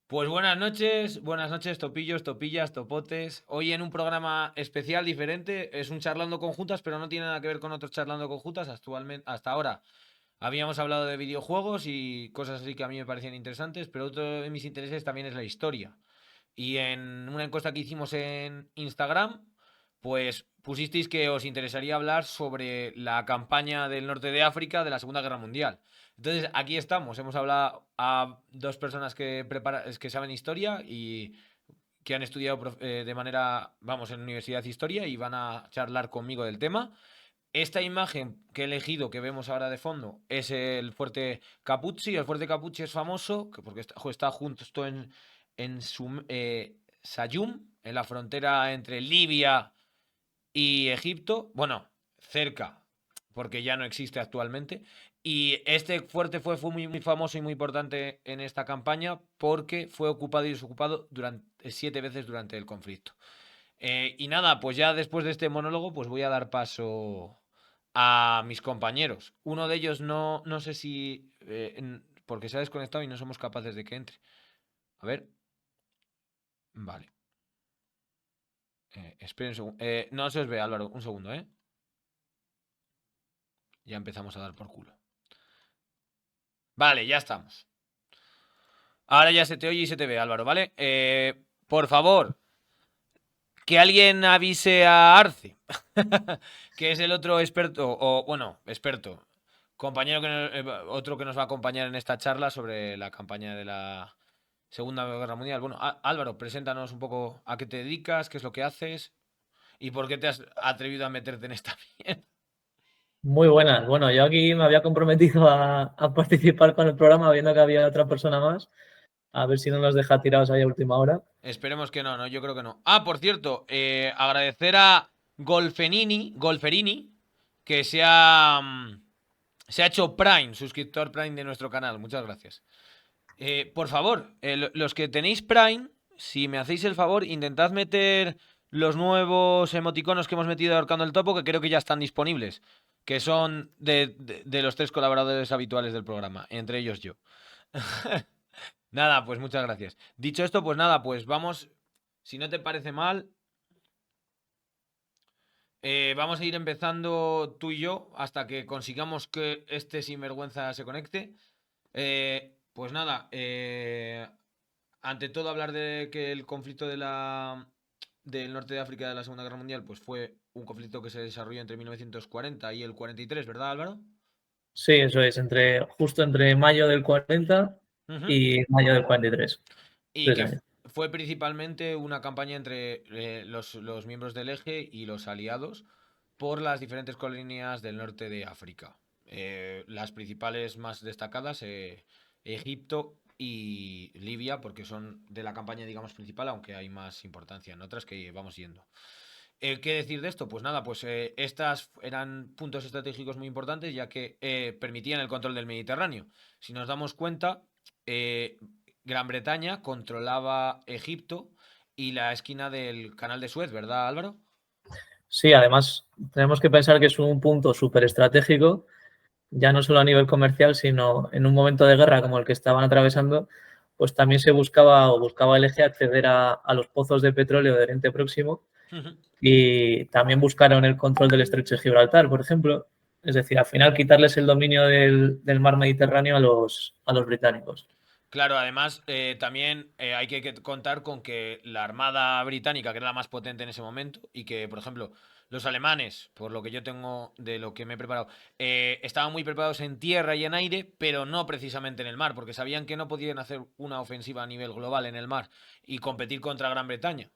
Pues buenas noches, topillos, topillas, topotes. Hoy en un programa especial diferente, es un charlando conjuntas, pero no tiene nada que ver con otros charlando conjuntas. Actualmente, hasta ahora habíamos hablado de videojuegos y cosas así que a mí me parecían interesantes, pero otro de mis intereses también es la historia. Y en una encuesta que hicimos en Instagram, pues pusisteis que os interesaría hablar sobre la campaña del norte de África de la Segunda Guerra Mundial. Entonces, aquí estamos. Hemos hablado a dos personas que saben historia y que han estudiado de manera, vamos, en universidad de historia y van a charlar conmigo del tema. Esta imagen que he elegido, que vemos ahora de fondo, es el fuerte Capuzzi. El fuerte Capuzzi es famoso porque está justo en Sayum, en la frontera entre Libia y Egipto. Bueno, cerca, porque ya no existe actualmente. Y este fuerte fue muy, muy famoso y muy importante en esta campaña porque fue ocupado y desocupado durante 7 veces durante el conflicto. Y nada, pues ya después de este monólogo, pues voy a dar paso a mis compañeros. Uno de ellos no sé si... porque se ha desconectado y no somos capaces de que entre. A ver. Vale. Espera un segundo. No se os ve, Álvaro. Un segundo, ¿eh? Ya empezamos a dar por culo. Vale, ya estamos. Ahora ya se te oye y se te ve, Álvaro, ¿vale? Por favor, que alguien avise a Arce, que es el otro experto, o bueno, experto, compañero otro que nos va a acompañar en esta charla sobre la campaña de la Segunda Guerra Mundial. Bueno, Álvaro, preséntanos un poco a qué te dedicas, qué es lo que haces y por qué te has atrevido a meterte en esta mierda. Muy buenas. Bueno, yo aquí me había comprometido a participar con el programa, viendo que había otra persona más. A ver si no nos deja tirados ahí a última hora. Esperemos que no, yo creo que no. Ah, por cierto, agradecer a Golferini, que se ha hecho Prime, suscriptor Prime de nuestro canal. Muchas gracias. Por favor, los que tenéis Prime, si me hacéis el favor, intentad meter los nuevos emoticonos que hemos metido ahorcando el topo, que creo que ya están disponibles, que son de los tres colaboradores habituales del programa, entre ellos yo. Nada, pues muchas gracias. Dicho esto, pues nada, pues vamos, si no te parece mal, vamos a ir empezando tú y yo hasta que consigamos que este sinvergüenza se conecte. Pues nada, ante todo hablar de que el conflicto del norte de África de la Segunda Guerra Mundial pues fue un conflicto que se desarrolló entre 1940 y el 43, ¿verdad, Álvaro? Sí, eso es, justo entre mayo del 40 Ujú. y mayo del 43. Y Tres que años. fue principalmente una campaña entre los miembros del eje y los aliados por las diferentes colonias del norte de África. Las principales más destacadas, Egipto y Libia, porque son de la campaña, digamos, principal, aunque hay más importancia en otras que vamos yendo. ¿Qué decir de esto? Pues nada, pues estas eran puntos estratégicos muy importantes ya que permitían el control del Mediterráneo. Si nos damos cuenta, eh, Gran Bretaña controlaba Egipto y la esquina del canal de Suez, ¿verdad, Álvaro? Sí, además tenemos que pensar que es un punto súper estratégico, ya no solo a nivel comercial, sino en un momento de guerra como el que estaban atravesando, pues también se buscaba el eje acceder a los pozos de petróleo de Oriente Próximo. Y también buscaron el control del estrecho de Gibraltar, por ejemplo. Es decir, al final quitarles el dominio del mar Mediterráneo a los británicos. Claro, además también hay que contar con que la Armada Británica, que era la más potente en ese momento, y que, por ejemplo, los alemanes, por lo que yo tengo de lo que me he preparado, estaban muy preparados en tierra y en aire, pero no precisamente en el mar, porque sabían que no podían hacer una ofensiva a nivel global en el mar y competir contra Gran Bretaña.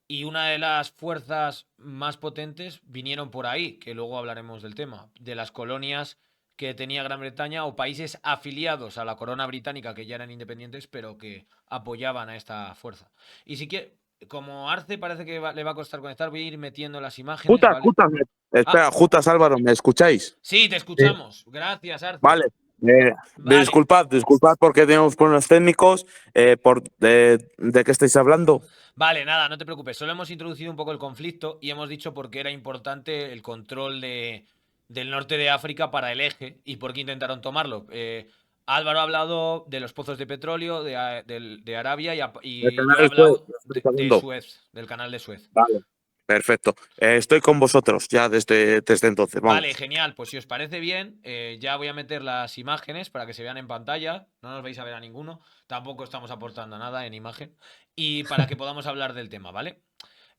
Y una de las fuerzas más potentes vinieron por ahí, que luego hablaremos del tema, de las colonias que tenía Gran Bretaña o países afiliados a la corona británica que ya eran independientes, pero que apoyaban a esta fuerza. Y si que, como Arce parece que le va a costar conectar, voy a ir metiendo las imágenes, Jutas, ¿vale? Jutas, Ah, espera, Jutas Álvaro, ¿me escucháis? sí, te Sí. escuchamos. Gracias, Arce. Vale. Vale. Disculpad porque tenemos problemas técnicos. ¿De qué estáis hablando? Vale, nada, no te preocupes. Solo hemos introducido un poco el conflicto y hemos dicho por qué era importante el control del norte de África para el eje y por qué intentaron tomarlo. Álvaro ha hablado de los pozos de petróleo de Arabia El y yo canal he de Suez, hablado estoy de segundo. Suez, del canal de Suez. Vale. Perfecto. Estoy con vosotros ya desde entonces. Vamos. Vale, genial. Pues si os parece bien, ya voy a meter las imágenes para que se vean en pantalla. No nos vais a ver a ninguno. Tampoco estamos aportando nada en imagen. Y para que podamos hablar del tema, ¿vale?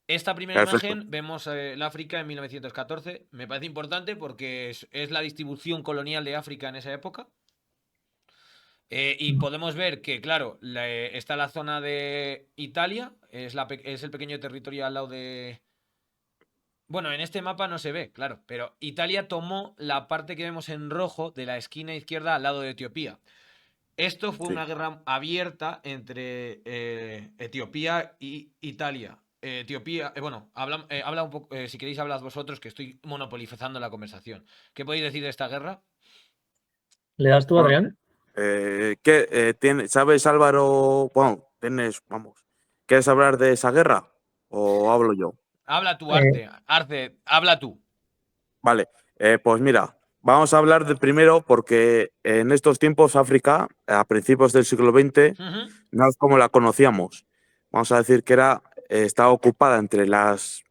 Esta primera Perfecto. imagen vemos el África en 1914. Me parece importante porque es la distribución colonial de África en esa época. Y podemos ver que, claro, está la zona de Italia, es el pequeño territorio al lado de... Bueno, en este mapa no se ve, claro, pero Italia tomó la parte que vemos en rojo de la esquina izquierda al lado de Etiopía. Esto fue Sí. una guerra abierta entre Etiopía y Italia. Etiopía, bueno, habla un poco, si queréis hablad vosotros, que estoy monopolizando la conversación. ¿Qué podéis decir de esta guerra? ¿Le das tú, Bueno, Adrián? ¿sabes, Álvaro? Bueno, vamos. ¿Quieres hablar de esa guerra? ¿O hablo yo? Habla tú, Eh, Arce, habla tú. Vale, pues mira, vamos a hablar de primero porque en estos tiempos África, a principios del siglo XX, Ujú. no es como la conocíamos. Vamos a decir que estaba ocupada entre las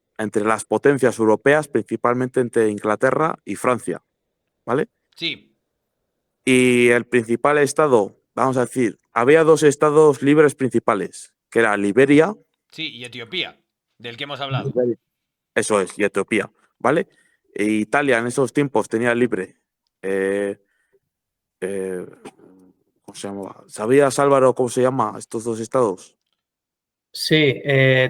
potencias europeas, principalmente entre Inglaterra y Francia, ¿vale? Sí, Y el principal estado, vamos a decir, había dos estados libres principales, que era Liberia, sí, y Etiopía, del que hemos hablado. eso es, y Etiopía, ¿vale? E Italia en esos tiempos tenía libre. eh, eh, ¿Cómo se llamaba? ¿Sabías, Álvaro, cómo se llama estos dos estados? sí,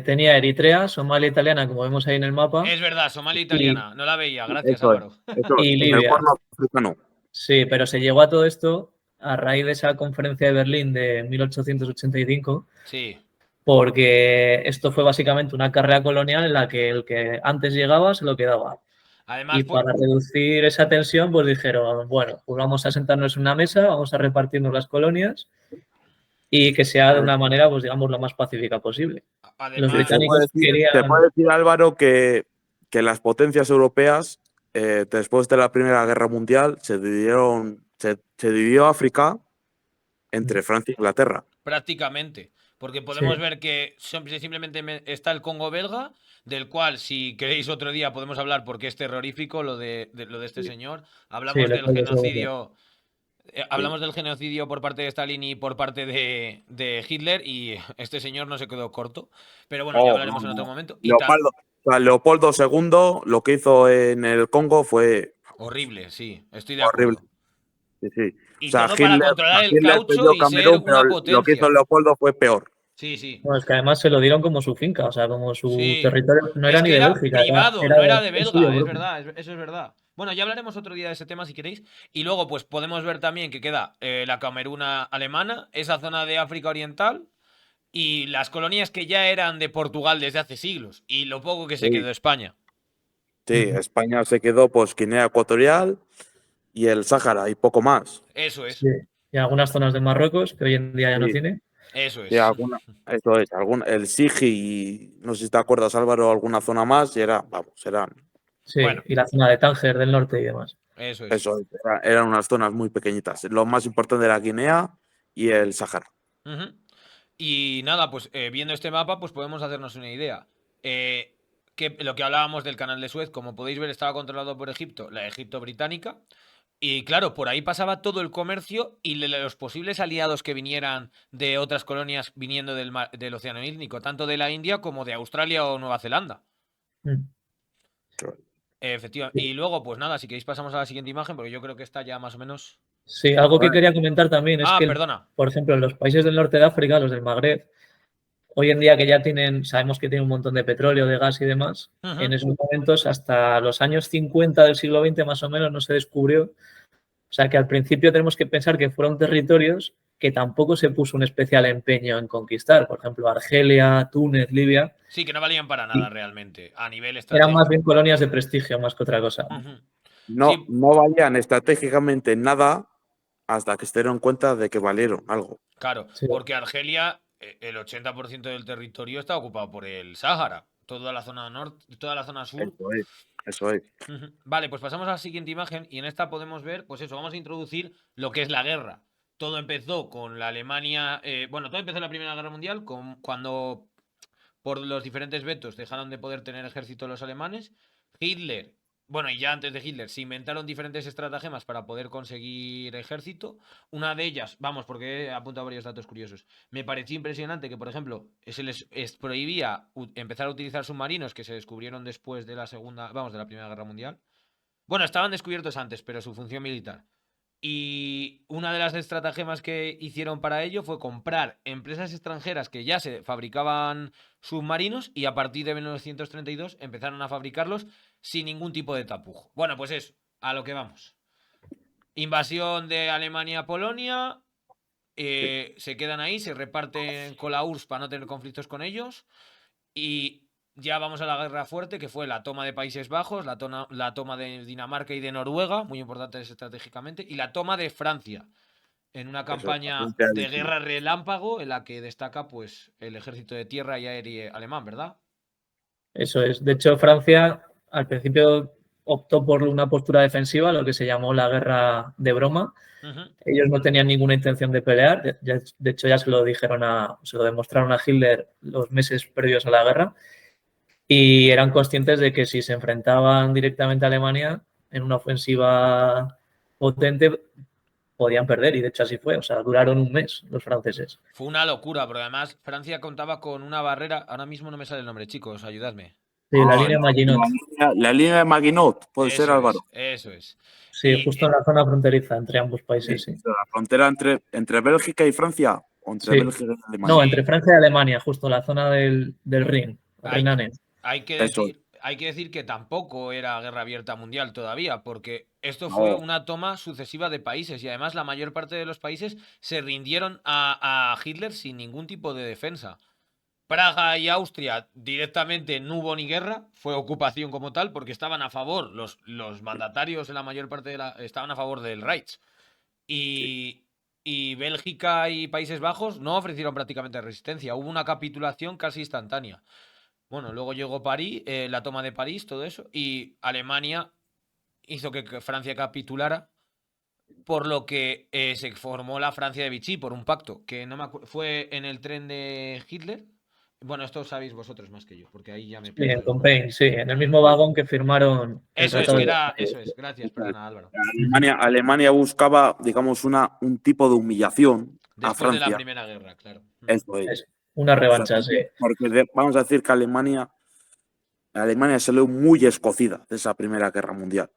tenía Eritrea, Somalia italiana, como vemos ahí en el mapa, Es verdad, Somalia y, italiana, no la veía, gracias Eso es, Álvaro. eso es, y en el Libia. cuerno africano. Sí, pero se llegó a todo esto a raíz de esa conferencia de Berlín de 1885, Sí, porque esto fue básicamente una carrera colonial en la que el que antes llegaba se lo quedaba. además, Y para reducir esa tensión, pues dijeron, bueno, pues vamos a sentarnos en una mesa, vamos a repartirnos las colonias y que sea de una manera, pues digamos, lo más pacífica posible. Los Sí, además, británicos se querían, puede decir, Álvaro, que las potencias europeas, después de la Primera Guerra Mundial, se dividió África entre Francia e Inglaterra. prácticamente, porque podemos sí, ver que simplemente está el Congo belga, del cual si queréis otro día podemos hablar porque es terrorífico lo de este Sí, señor. sí, Hablamos del Leopoldo II. genocidio. sí. Hablamos del genocidio por parte de Stalin y por parte de Hitler y este señor no se quedó corto. Pero bueno, ya Oh, no, hablaremos en otro no. momento. Leopoldo II lo que hizo en el Congo fue Horrible, sí, estoy de horrible. acuerdo. Sí, sí. O Y sea, todo para controlar el Hitler caucho perdió y ser Camerún, pero una lo que hizo potencia. Leopoldo fue peor. Sí, sí. Bueno, es que además se lo dieron como su finca, o sea, como su Sí. territorio, no era Es ni que de era Bélgica, privado, era no era de de suyo belga, es propio. verdad, eso es verdad. Bueno, ya hablaremos otro día de ese tema si queréis. Y luego, pues podemos ver también que queda la Cameruna alemana, esa zona de África Oriental y las colonias que ya eran de Portugal desde hace siglos y lo poco que se quedó Sí. de España. Sí, Ujú. España se quedó pues Guinea Ecuatorial y el Sáhara y poco más. Eso Sí. es, Y algunas zonas de Marruecos, que hoy en día ya no Sí, tiene. eso sí, es. eso es, el Sigi y no sé si te acuerdas, Álvaro, alguna zona más y eran, Sí, Bueno, y la zona de Tánger del norte y demás. eso es. eso, eran unas zonas muy pequeñitas. Lo más importante era Guinea y el Sáhara. Ujú. Y nada, pues viendo este mapa, pues podemos hacernos una idea. Que lo que hablábamos del canal de Suez, como podéis ver, estaba controlado por Egipto, la Egipto británica. Y claro, por ahí pasaba todo el comercio y los posibles aliados que vinieran de otras colonias viniendo del Océano Índico, tanto de la India como de Australia o Nueva Zelanda. Mm. Efectivamente. Y luego, pues nada, si queréis pasamos a la siguiente imagen, porque yo creo que está ya más o menos. Sí, algo que quería comentar también es Ah, que, perdona. por ejemplo, en los países del norte de África, los del Magreb, hoy en día que ya tienen, sabemos que tienen un montón de petróleo, de gas y demás, Ujú. en esos momentos, hasta los años 50 del siglo XX más o menos, no se descubrió. O sea que al principio tenemos que pensar que fueron territorios que tampoco se puso un especial empeño en conquistar. Por ejemplo, Argelia, Túnez, Libia, Sí, que no valían para nada y realmente, a nivel eran más bien estratégico. colonias de prestigio más que otra cosa. Ujú. No, Sí, no valían estratégicamente nada hasta que se dieron cuenta de que valieron algo. claro, Sí, porque Argelia, el 80% del territorio está ocupado por el Sáhara, toda la zona norte, toda la zona sur. Eso es, eso es. Ujú. Vale, pues pasamos a la siguiente imagen y en esta podemos ver, pues eso, vamos a introducir lo que es la guerra. todo empezó con la Alemania. Bueno, todo empezó en la Primera Guerra Mundial, cuando por los diferentes vetos dejaron de poder tener ejército los alemanes. Hitler, bueno, y ya antes de Hitler, se inventaron diferentes estratagemas para poder conseguir ejército. Una de ellas, vamos, porque he apuntado varios datos curiosos. Me pareció impresionante que, por ejemplo, se les prohibía empezar a utilizar submarinos que se descubrieron después de la de la Primera Guerra Mundial. Bueno, estaban descubiertos antes, pero su función militar. Y una de las estratagemas que hicieron para ello fue comprar empresas extranjeras que ya se fabricaban submarinos y a partir de 1932 empezaron a fabricarlos sin ningún tipo de tapujo. Bueno, pues eso, a lo que vamos. Invasión de Alemania a Polonia, se quedan ahí, se reparten con la URSS para no tener conflictos con ellos y ya vamos a la guerra fuerte, que fue la toma de Países Bajos, la toma de Dinamarca y de Noruega, muy importantes estratégicamente, y la toma de Francia, en una Eso es, campaña Francia de de- guerra relámpago en la que destaca pues el ejército de tierra y aéreo alemán, ¿verdad? Eso es. De hecho, Francia al principio optó por una postura defensiva, lo que se llamó la guerra de broma. Ujú. Ellos no tenían ninguna intención de pelear. De hecho, ya se lo se lo demostraron a Hitler los meses previos a la guerra. Y eran conscientes de que si se enfrentaban directamente a Alemania en una ofensiva potente, podían perder. Y de hecho así fue. O sea, duraron un mes los franceses. Fue una locura, porque además Francia contaba con una barrera, ahora mismo no me sale el nombre, chicos, ayudadme. Sí, la Ah, línea Maginot. la línea de Maginot, puede ser, Eso Álvaro. es, eso es. Sí, Y justo en la zona fronteriza entre ambos Sí, países, sí. la frontera entre Bélgica y Francia, o entre Sí. Bélgica y No, Alemania. entre Francia y Alemania, justo en la zona del Rin, hay, Rin-Anen. Eso, hay que decir que tampoco era guerra abierta mundial todavía, porque esto fue no, una toma sucesiva de países y además la mayor parte de los países se rindieron a Hitler sin ningún tipo de defensa. Praga y Austria directamente no hubo ni guerra, fue ocupación como tal, porque estaban a favor, los mandatarios en la mayor parte estaban a favor del Reich. sí, Y Bélgica y Países Bajos no ofrecieron prácticamente resistencia, hubo una capitulación casi instantánea. Bueno, luego llegó París, la toma de París, todo eso, y Alemania hizo que Francia capitulara, por lo que se formó la Francia de Vichy por un pacto, que no me fue en el tren de Hitler. Bueno, esto sabéis vosotros más que yo, porque ahí ya me Sí, en pierdo. Compiègne, sí, en el Mm. mismo vagón que firmaron el Eso es, Tratado que de era, Versalles. eso es, gracias, eso es. Prana Álvaro. Alemania buscaba, digamos, un tipo de humillación a Después de la Francia. Primera Guerra, claro. Eso es. Es una O sea, revancha, sí. porque vamos a decir que Alemania salió muy escocida de esa Primera Guerra Mundial.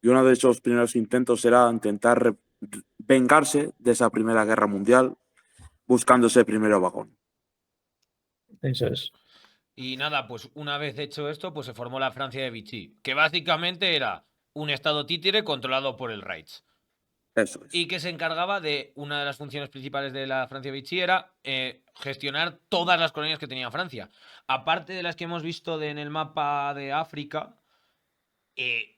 Y uno de esos primeros intentos era intentar vengarse de esa Primera Guerra Mundial buscando ese primer vagón. Eso es. Y nada, pues una vez hecho esto, pues se formó la Francia de Vichy, que básicamente era un estado títere controlado por el Reich. Eso es. Y que se encargaba de una de las funciones principales de la Francia Vichy era gestionar todas las colonias que tenía Francia. Aparte de las que hemos visto en el mapa de África,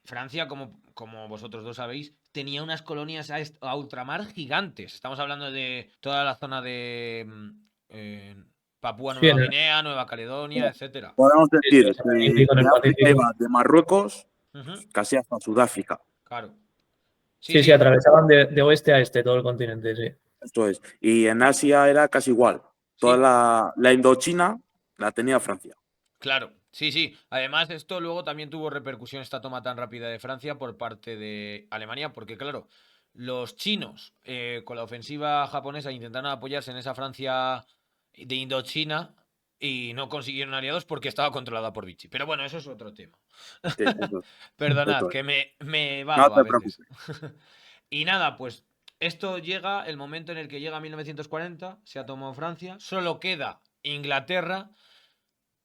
Francia, como vosotros dos sabéis, tenía unas colonias a ultramar gigantes. Estamos hablando de toda la zona de Papúa Sí, Nueva Guinea, Nueva Caledonia, etcétera. Podemos sí, sí, decir o sea, en el que Índico, en el de África Pacífico. iba de Marruecos Ujú, casi hasta Sudáfrica. claro. Sí, Sí, sí, sí, atravesaban de oeste a este todo el continente, sí. Esto es. Y en Asia era casi igual. Toda sí, la Indochina la tenía Francia. claro. Sí, sí. Además, esto luego también tuvo repercusión, esta toma tan rápida de Francia por parte de Alemania, porque claro, los chinos con la ofensiva japonesa intentaron apoyarse en esa Francia de Indochina y no consiguieron aliados porque estaba controlada por Vichy. Pero bueno, eso es otro tema. Sí, eso, Perdonad, esto es. que me No evado a te veces. preocupes. Y nada, pues esto llega, el momento en el que llega 1940, se ha tomado Francia, solo queda Inglaterra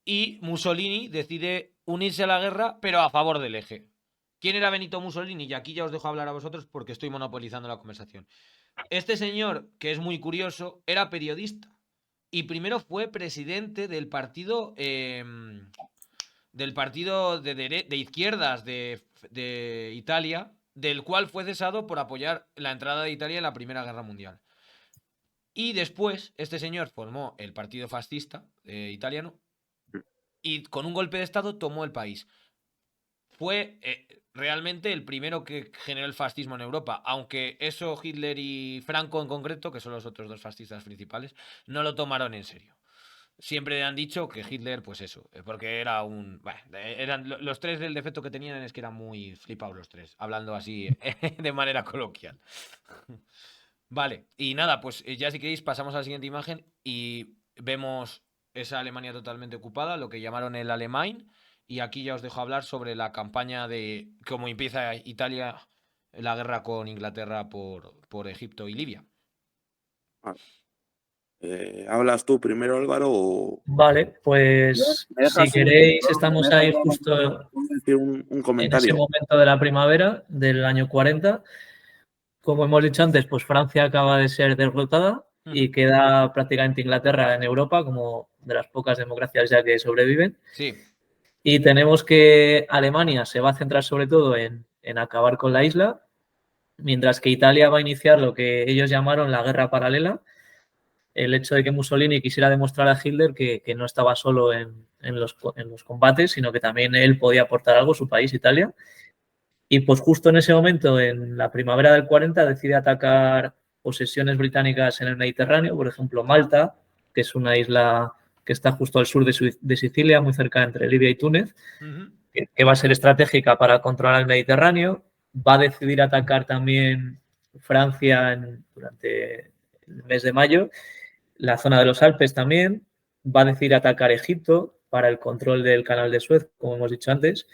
y Mussolini decide unirse a la guerra, pero a favor del eje. ¿Quién era Benito Mussolini? Y aquí ya os dejo hablar a vosotros porque estoy monopolizando la conversación. Este señor, que es muy curioso, era periodista. Y primero fue presidente del partido de izquierdas de Italia, del cual fue cesado por apoyar la entrada de Italia en la Primera Guerra Mundial. Y después, este señor formó el partido fascista italiano y con un golpe de estado tomó el país. Fue realmente el primero que generó el fascismo en Europa, aunque eso Hitler y Franco en concreto, que son los otros dos fascistas principales, no lo tomaron en serio. Siempre han dicho que Hitler, pues eso, porque era un... Bueno, eran los tres del defecto que tenían es que eran muy flipados los tres, hablando así de manera coloquial. Vale, y nada, pues ya si queréis pasamos a la siguiente imagen y vemos esa Alemania totalmente ocupada, lo que llamaron el Alemán, y aquí ya os dejo hablar sobre la campaña de cómo empieza Italia la guerra con Inglaterra por Egipto y Libia. ¿Hablas tú primero, Álvaro? O... Vale, pues ¿Me dejas si queréis, estamos ahí justo decir un en ese comentario? momento de la primavera del año 40. Como hemos dicho antes, pues Francia acaba de ser derrotada y queda prácticamente Inglaterra en Europa como de las pocas democracias ya que sobreviven. Sí. Y tenemos que Alemania se va a centrar sobre todo en acabar con la isla, mientras que Italia va a iniciar lo que ellos llamaron la guerra paralela. El hecho de que Mussolini quisiera demostrar a Hitler que no estaba solo en los combates, sino que también él podía aportar algo, su país, Italia. Y pues justo en ese momento, en la primavera del 40, decide atacar posesiones británicas en el Mediterráneo, por ejemplo, Malta, que es una isla que está justo al sur de Sicilia, muy cerca entre Libia y Túnez, que va a ser estratégica para controlar el Mediterráneo. Va a decidir atacar también Francia durante el mes de mayo, la zona de los Alpes también. Va a decidir atacar Egipto para el control del canal de Suez, como hemos dicho antes.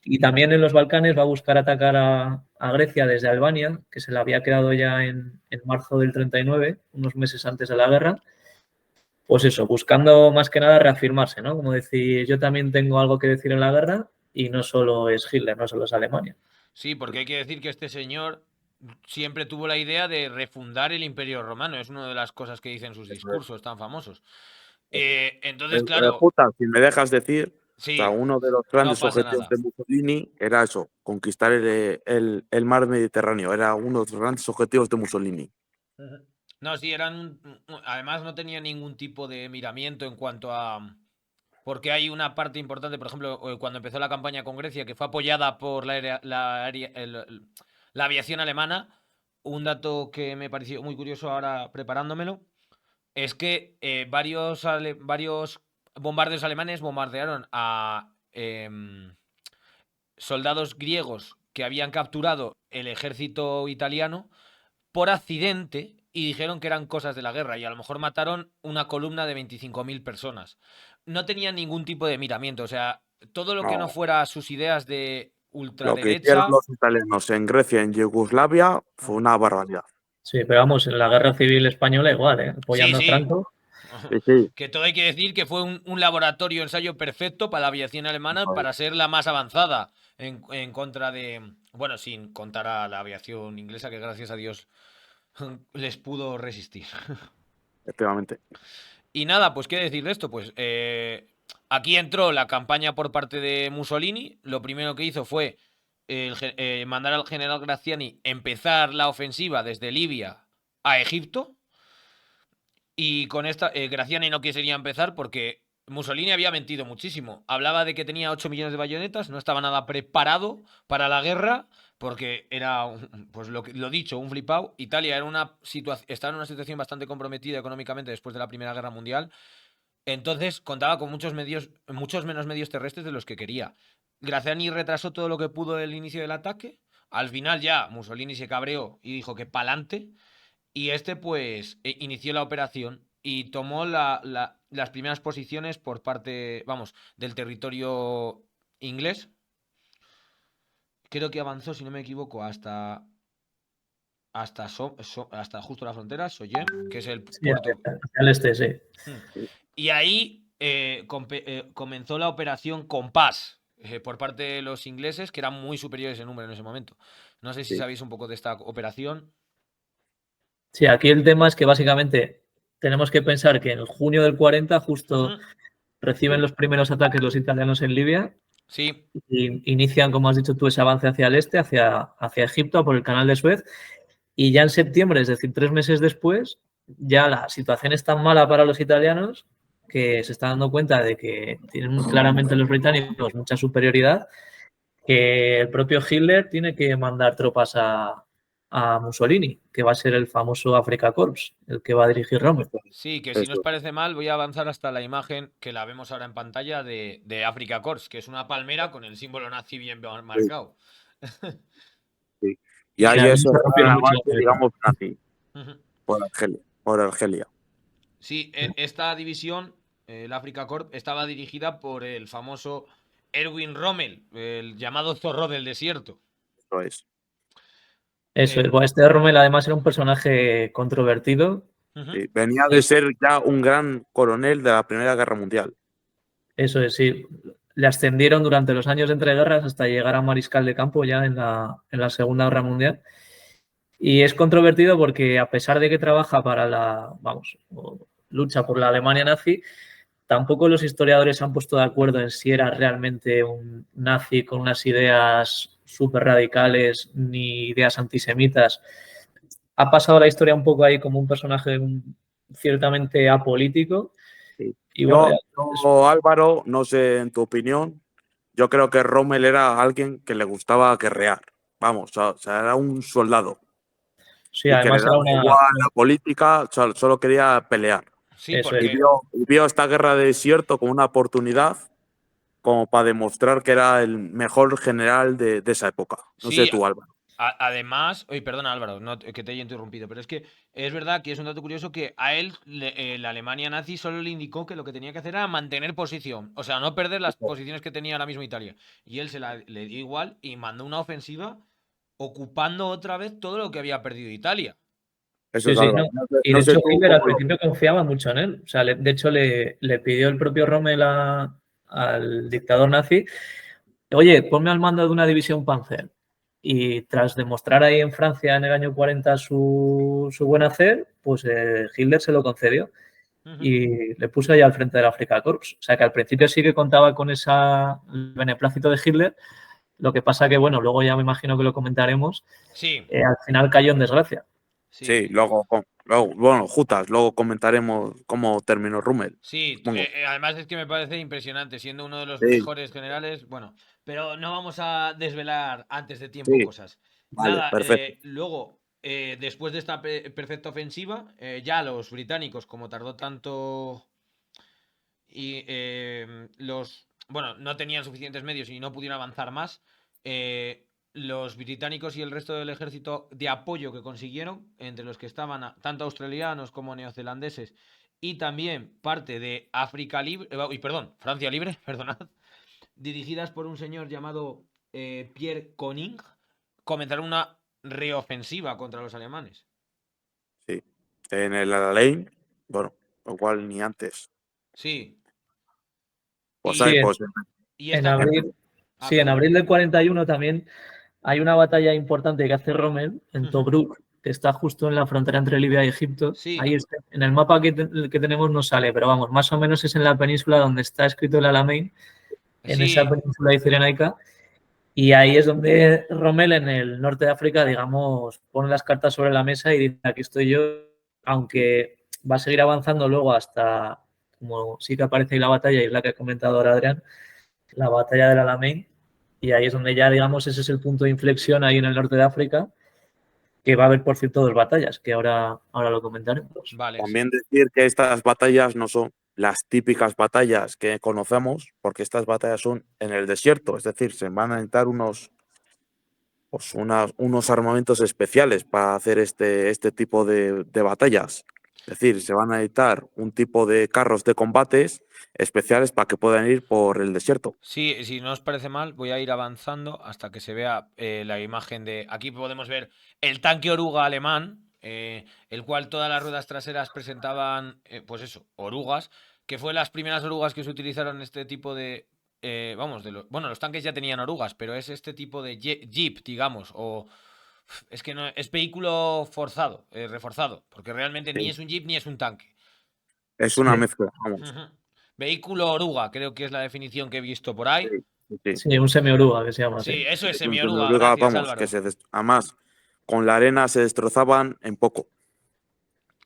Y también en los Balcanes va a buscar atacar a Grecia desde Albania, que se la había quedado ya en marzo del 39, unos meses antes de la guerra. Pues eso, buscando más que nada reafirmarse, ¿no? Como decir, yo también tengo algo que decir en la guerra y no solo es Hitler, no solo es Alemania. Sí, porque hay que decir que este señor siempre tuvo la idea de refundar el Imperio Romano. Es una de las cosas que dicen sus discursos tan famosos. Entonces, claro... Puta, si me dejas decir, Sí, o sea, uno de los no grandes pasa objetivos nada. de Mussolini era eso, conquistar el mar Mediterráneo. Era uno de los grandes objetivos de Mussolini. No, sí, además no tenía ningún tipo de miramiento en cuanto a... Porque hay una parte importante, por ejemplo, cuando empezó la campaña con Grecia, que fue apoyada por la aviación alemana. Un dato que me pareció muy curioso ahora preparándomelo es que varios bombarderos alemanes bombardearon a soldados griegos que habían capturado el ejército italiano por accidente y dijeron que eran cosas de la guerra y a lo mejor mataron una columna de 25.000 personas. No tenían ningún tipo de miramiento, o sea, todo lo que no fuera sus ideas de Lo que hicieron ultraderecha... los italianos en Grecia, en Yugoslavia, fue una barbaridad. Sí, pero vamos, en la guerra civil española igual, apoyando Sí, a Franco. Sí. Que todo hay que decir que fue un laboratorio ensayo perfecto para la aviación alemana para ser la más avanzada en contra de... Bueno, sin contar a la aviación inglesa que gracias a Dios les pudo resistir. Efectivamente. Y nada, pues qué decir de esto, pues aquí entró la campaña por parte de Mussolini. Lo primero que hizo fue mandar al general Graziani empezar la ofensiva desde Libia a Egipto. Y con esta, Graziani no quería empezar porque Mussolini había mentido muchísimo. Hablaba de que tenía 8 millones de bayonetas, no estaba nada preparado para la guerra, porque era, pues lo dicho, un flipao. Italia estaba en una situación bastante comprometida económicamente después de la Primera Guerra Mundial. Entonces contaba con muchos menos medios terrestres de los que quería. Graziani retrasó todo lo que pudo el inicio del ataque. Al final ya Mussolini se cabreó y dijo que pa'lante. Y pues, inició la operación y tomó las primeras posiciones por parte, vamos, del territorio inglés. Creo que avanzó, si no me equivoco, hasta justo la frontera, Soyen, que es el puerto. Hacia el este, sí. Y ahí comenzó la operación Compás por parte de los ingleses, que eran muy superiores en número en ese momento. No sé si sabéis un poco de esta operación. Sí, aquí el tema es que básicamente tenemos que pensar que en junio del 40 justo reciben los primeros ataques los italianos en Libia. Sí. Y inician, como has dicho tú, ese avance hacia el este, hacia Egipto, por el canal de Suez. Y ya en septiembre, es decir, 3 meses después, ya la situación es tan mala para los italianos que se están dando cuenta de que tienen claramente los británicos mucha superioridad que el propio Hitler tiene que mandar tropas a Mussolini, que va a ser el famoso Afrika Korps, el que va a dirigir Rommel. Sí, que si no os Eso. parece mal, voy a avanzar hasta la imagen que la vemos ahora en pantalla de Afrika Korps, que es una palmera con el símbolo nazi bien marcado. Sí. Y Sí, ahí a mí eso se era el rompieron mucho avance, la cabeza. digamos, nazi Ujú. por Argelia. Sí, esta división, el Afrika Korps, estaba dirigida por el famoso Erwin Rommel, el llamado Zorro del Desierto. Eso es. Eso Eh, es. Bueno, este Rommel además era un personaje controvertido. ujú. Sí. Venía de ser ya un gran coronel de la Primera Guerra Mundial. Eso es, sí. Le ascendieron durante los años de entreguerras hasta llegar a mariscal de campo ya en la Segunda Guerra Mundial. Y es controvertido porque a pesar de que trabaja para lucha por la Alemania nazi, tampoco los historiadores se han puesto de acuerdo en si era realmente un nazi con unas ideas súper radicales ni ideas antisemitas. Ha pasado la historia un poco ahí como un personaje ciertamente apolítico. Sí. Y bueno, Yo, Álvaro, no sé en tu opinión, yo creo que Rommel era alguien que le gustaba guerrear. Vamos, o sea, era un soldado sí, y que le además era daba igual la política, solo quería pelear. Sí, Eso Y es. porque vio esta guerra de desierto como una oportunidad como para demostrar que era el mejor general de esa época. No sé sí, tú, Álvaro. además, oye, perdona Álvaro, que te haya interrumpido, pero es que es verdad que es un dato curioso que a él la Alemania nazi solo le indicó que lo que tenía que hacer era mantener posición, o sea, no perder las posiciones que tenía ahora mismo Italia. Y él le dio igual y mandó una ofensiva ocupando otra vez todo lo que había perdido Italia. Eso Sí, es sí, Álvaro. no. Y No de sé hecho tú Hitler al cómo lo principio confiaba mucho en él. O sea, de hecho le pidió el propio Rommel al dictador nazi, oye, ponme al mando de una división Panzer. Y tras demostrar ahí en Francia en el año 40 su buen hacer, pues Hitler se lo concedió Ujú. y le puso ahí al frente del Afrika Korps. O sea, que al principio sí que contaba con ese beneplácito de Hitler. Lo que pasa que, bueno, luego ya me imagino que lo comentaremos, Sí, al final cayó en desgracia. sí, Sí, luego, bueno, Jutas, luego comentaremos cómo terminó Rummel, sí. supongo. Además es que me parece impresionante, siendo uno de los Sí, mejores generales. Bueno, pero no vamos a desvelar antes de tiempo sí, cosas. vale, Nada, perfecto. luego, después de esta perfecta ofensiva, ya los británicos, como tardó tanto y bueno, no tenían suficientes medios y no pudieron avanzar más, los británicos y el resto del ejército de apoyo que consiguieron, entre los que estaban tanto australianos como neozelandeses y también parte de África Libre, perdón, Francia Libre, perdonad, dirigidas por un señor llamado Pierre Koning, comenzaron una reofensiva contra los alemanes. Sí. En el Alamein, bueno, lo cual ni antes. Sí, Pues Sí, ahí, y, pues y en esta... abril, Ah, sí, en perdón. abril del 41 también hay una batalla importante que hace Rommel en Tobruk, que está justo en la frontera entre Libia y Egipto. Sí, Ahí está. En el mapa que tenemos no sale, pero vamos, más o menos es en la península donde está escrito el Alamein, en esa sí, península cirenaica. Y ahí es donde Rommel, en el norte de África, digamos, pone las cartas sobre la mesa y dice, aquí estoy yo, aunque va a seguir avanzando luego hasta, como sí que aparece ahí la batalla, y es la que ha comentado ahora Adrián, la batalla del Alamein. Y ahí es donde ya, digamos, ese es el punto de inflexión ahí en el norte de África, que va a haber, por cierto, dos batallas, que ahora lo comentaremos. vale, también decir que estas batallas no son las típicas batallas que conocemos, porque estas batallas son en el desierto, es decir, se van a necesitar unos armamentos especiales para hacer este tipo de batallas. Es decir, se van a necesitar un tipo de carros de combates especiales para que puedan ir por el desierto. sí, si no os parece mal, voy a ir avanzando hasta que se vea la imagen de... Aquí podemos ver el tanque oruga alemán, el cual todas las ruedas traseras presentaban, pues eso, orugas, que fue las primeras orugas que se utilizaron en este tipo de... vamos, bueno, los tanques ya tenían orugas, pero es este tipo de jeep, digamos, o... Es que no, es vehículo forzado, reforzado, porque realmente ni Sí. es un jeep ni es un tanque. Es una Sí, mezcla, vamos. Ujú. Vehículo oruga, creo que es la definición que he visto por ahí. Sí, sí, sí. sí, un semi-oruga que se llama Sí, así. eso es Es un semioruga, semioruga, gracias vamos, Álvaro. además con la arena se destrozaban en poco.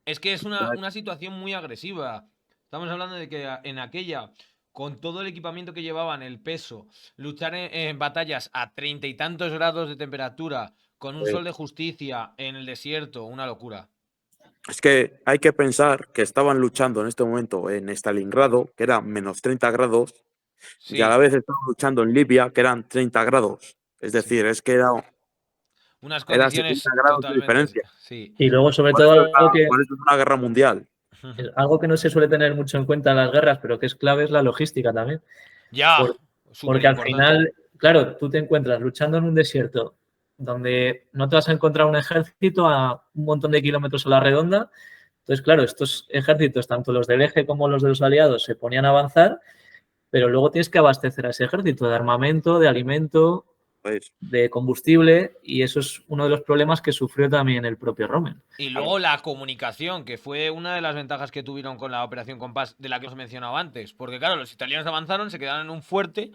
Es que es una situación muy agresiva. Estamos hablando de que en aquella, con todo el equipamiento que llevaban, el peso, luchar en batallas a 30 y tantos grados de temperatura, con un sol de justicia en el desierto, una locura. Es que hay que pensar que estaban luchando en este momento en Stalingrado, que era menos 30 grados, y a la Sí, vez estaban luchando en Libia, que eran 30 grados. Es sí. decir, es que Unas era 70 condiciones grados de totalmente, diferencia. sí. Y luego, sobre Por todo, eso, algo que, por eso es una guerra mundial. algo que no se suele tener mucho en cuenta en las guerras, pero que es clave, es la logística también. Ya, súper Porque al importante. final, claro, tú te encuentras luchando en un desierto donde no te vas a encontrar un ejército a un montón de kilómetros a la redonda. Entonces, claro, estos ejércitos, tanto los del eje como los de los aliados, se ponían a avanzar, pero luego tienes que abastecer a ese ejército de armamento, de alimento, Pues, de combustible, y eso es uno de los problemas que sufrió también el propio Rommel. Y luego la comunicación, que fue una de las ventajas que tuvieron con la Operación Compás, de la que os he mencionado antes. Porque claro, los italianos avanzaron, se quedaron en un fuerte,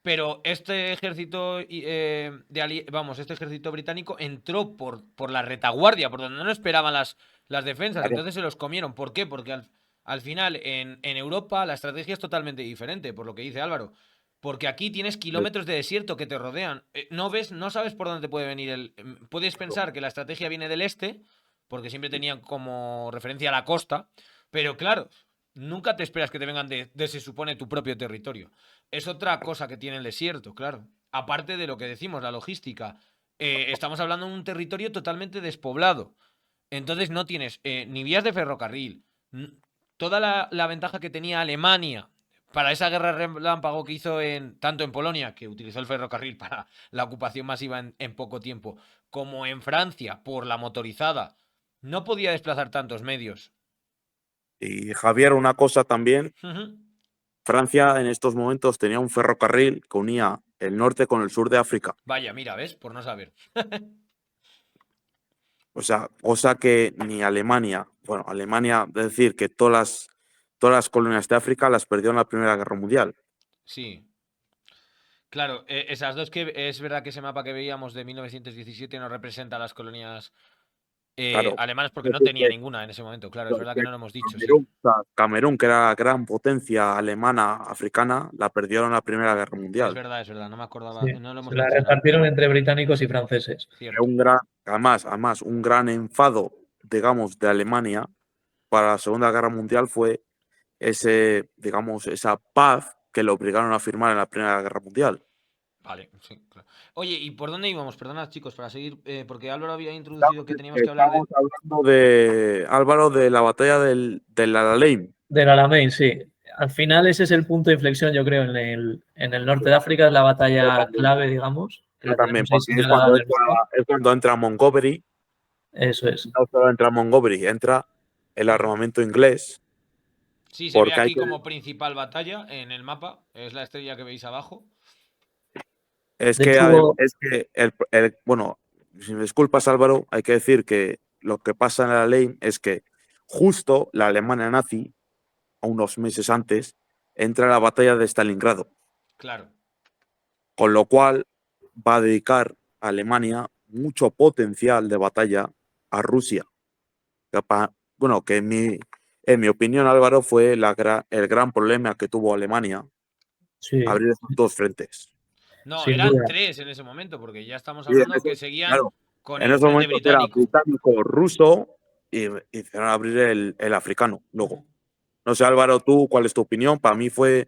pero este ejército este ejército británico entró por la retaguardia, por donde no esperaban las defensas. claro, Entonces se los comieron. ¿Por qué? Porque al final en Europa la estrategia es totalmente diferente, por lo que dice Álvaro. Porque aquí tienes kilómetros de desierto que te rodean. No ves, no sabes por dónde puede venir puedes pensar que la estrategia viene del este, porque siempre tenían como referencia a la costa, pero claro, nunca te esperas que te vengan de se supone tu propio territorio. Es otra cosa que tiene el desierto, claro. Aparte de lo que decimos, la logística. Estamos hablando de un territorio totalmente despoblado. Entonces no tienes ni vías de ferrocarril. Toda la ventaja que tenía Alemania para esa guerra relámpago que hizo tanto en Polonia, que utilizó el ferrocarril para la ocupación masiva en poco tiempo, como en Francia por la motorizada, no podía desplazar tantos medios. y Javier, una cosa también, Francia en estos momentos tenía un ferrocarril que unía el norte con el sur de África. Vaya, mira, ¿ves? Por no saber. O sea, cosa que ni Alemania, bueno, Alemania, es decir, que todas las colonias de África las perdió en la Primera Guerra Mundial. Sí. Claro, esas dos que es verdad que ese mapa que veíamos de 1917 no representa las colonias Claro. alemanas porque Es no decir, tenía ninguna en ese momento. Claro, es verdad que que no lo hemos dicho, sí. Camerún, o sea, Camerún, que era la gran potencia alemana africana, la perdieron en la Primera Guerra Mundial. Es verdad, no me acordaba, Sí, no lo hemos se la mencionado. repartieron entre británicos y franceses. Cierto. Además, un gran enfado, digamos, de Alemania para la Segunda Guerra Mundial fue digamos, esa paz que le obligaron a firmar en la Primera Guerra Mundial. Vale, sí, claro. Oye, ¿y por dónde íbamos? Perdonad, chicos, para seguir, porque Álvaro había introducido que teníamos que hablar de... Estamos hablando de Álvaro de la batalla del Alamein. Del Alamein, sí. Al final ese es el punto de inflexión, yo creo, en el norte de África, es la batalla clave, digamos, que Yo la también, tenemos ahí porque señalada en el mapa. es cuando entra Montgomery. Eso es. No solo entra Montgomery, entra el armamento inglés, Sí, se ve porque hay aquí que. como principal batalla en el mapa, es la estrella que veis abajo. Es De que, hecho, bueno, si me disculpas, Álvaro, hay que decir que lo que pasa en la ley es que justo la Alemania nazi, a unos meses antes, entra a la batalla de Stalingrado, Claro, con lo cual va a dedicar a Alemania mucho potencial de batalla a Rusia. Bueno, que en mi opinión, Álvaro, fue el gran problema que tuvo Alemania, sí, abrir esos dos frentes. no, sin eran duda. tres en ese momento, porque ya estamos Y en hablando que seguían claro, con en el esos frente momentos era británico. británico, ruso y hicieron abrir el africano luego. No sé, Álvaro, tú, ¿cuál es tu opinión? Para mí fue